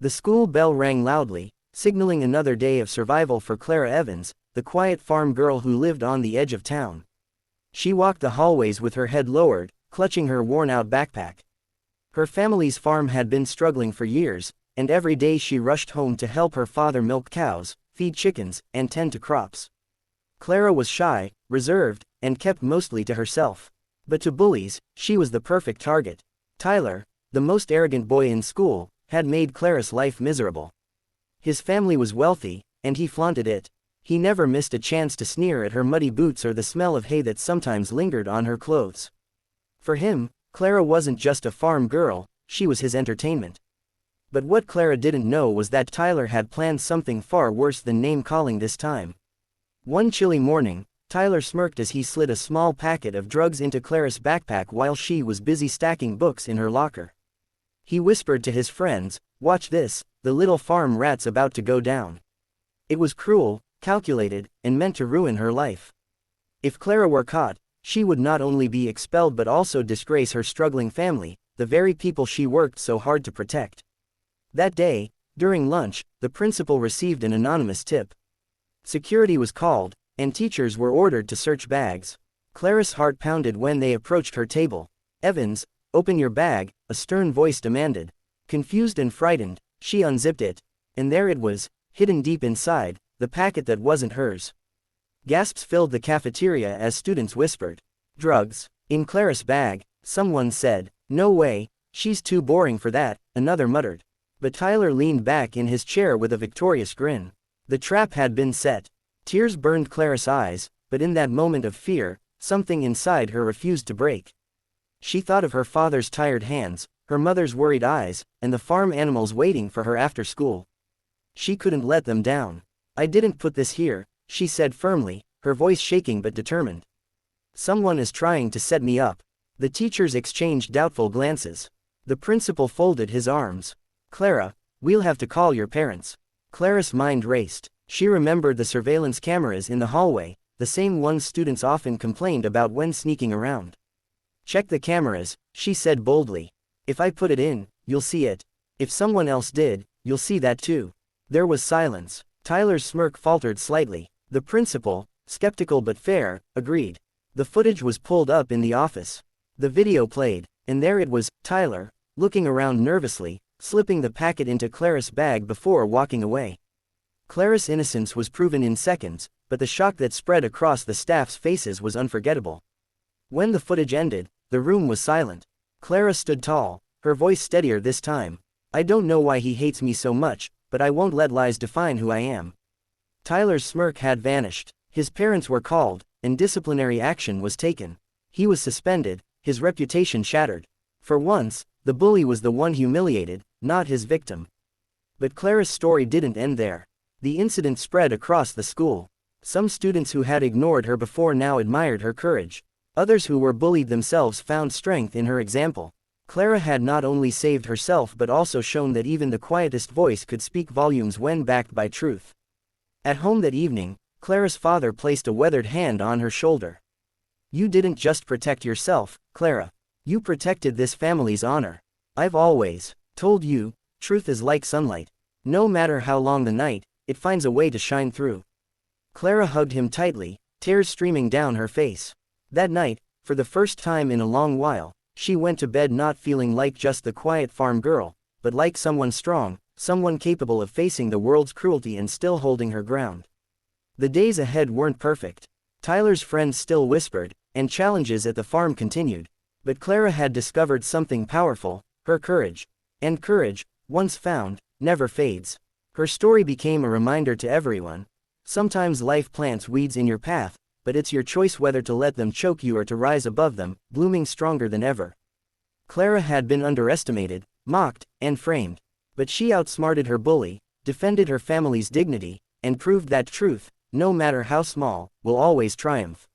The school bell rang loudly, signaling another day of survival for Clara Evans, the quiet farm girl who lived on the edge of town. She walked the hallways with her head lowered, clutching her worn-out backpack. Her family's farm had been struggling for years, and every day she rushed home to help her father milk cows, feed chickens, and tend to crops. Clara was shy, reserved, and kept mostly to herself. But to bullies, she was the perfect target. Tyler, the most arrogant boy in school, had made Clara's life miserable. His family was wealthy, and he flaunted it. He never missed a chance to sneer at her muddy boots or the smell of hay that sometimes lingered on her clothes. For him, Clara wasn't just a farm girl, she was his entertainment. But what Clara didn't know was that Tyler had planned something far worse than name-calling this time. One chilly morning, Tyler smirked as he slid a small packet of drugs into Clara's backpack while she was busy stacking books in her locker. He whispered to his friends, "Watch this, the little farm rat's about to go down." It was cruel, calculated, and meant to ruin her life. If Clara were caught, she would not only be expelled but also disgrace her struggling family, the very people she worked so hard to protect. That day, during lunch, the principal received an anonymous tip. Security was called, and teachers were ordered to search bags. Clara's heart pounded when they approached her table. "Evans, open your bag," a stern voice demanded. Confused and frightened, she unzipped it, and there it was, hidden deep inside, the packet that wasn't hers. Gasps filled the cafeteria as students whispered, "Drugs, in Clara's bag," someone said. "No way, she's too boring for that," another muttered. But Tyler leaned back in his chair with a victorious grin. The trap had been set. Tears burned Clara's eyes, but in that moment of fear, something inside her refused to break. She thought of her father's tired hands, her mother's worried eyes, and the farm animals waiting for her after school. She couldn't let them down. "I didn't put this here," she said firmly, her voice shaking but determined. "Someone is trying to set me up." The teachers exchanged doubtful glances. The principal folded his arms. "Clara, we'll have to call your parents." Clara's mind raced. She remembered the surveillance cameras in the hallway, the same ones students often complained about when sneaking around. "Check the cameras," she said boldly. "If I put it in, you'll see it. If someone else did, you'll see that too." There was silence. Tyler's smirk faltered slightly. The principal, skeptical but fair, agreed. The footage was pulled up in the office. The video played, and there it was, Tyler, looking around nervously, slipping the packet into Clara's bag before walking away. Clara's innocence was proven in seconds, but the shock that spread across the staff's faces was unforgettable. When the footage ended, the room was silent. Clara stood tall, her voice steadier this time. "I don't know why he hates me so much, but I won't let lies define who I am." Tyler's smirk had vanished. His parents were called, and disciplinary action was taken. He was suspended, his reputation shattered. For once, the bully was the one humiliated, not his victim. But Clara's story didn't end there. The incident spread across the school. Some students who had ignored her before now admired her courage. Others who were bullied themselves found strength in her example. Clara had not only saved herself but also shown that even the quietest voice could speak volumes when backed by truth. At home that evening, Clara's father placed a weathered hand on her shoulder. "You didn't just protect yourself, Clara. You protected this family's honor. I've always told you, truth is like sunlight. No matter how long the night, it finds a way to shine through." Clara hugged him tightly, tears streaming down her face. That night, for the first time in a long while, she went to bed not feeling like just the quiet farm girl, but like someone strong, someone capable of facing the world's cruelty and still holding her ground. The days ahead weren't perfect. Tyler's friends still whispered, and challenges at the farm continued. But Clara had discovered something powerful, her courage. And courage, once found, never fades. Her story became a reminder to everyone. Sometimes life plants weeds in your path, but it's your choice whether to let them choke you or to rise above them, blooming stronger than ever. Clara had been underestimated, mocked, and framed. But she outsmarted her bully, defended her family's dignity, and proved that truth, no matter how small, will always triumph.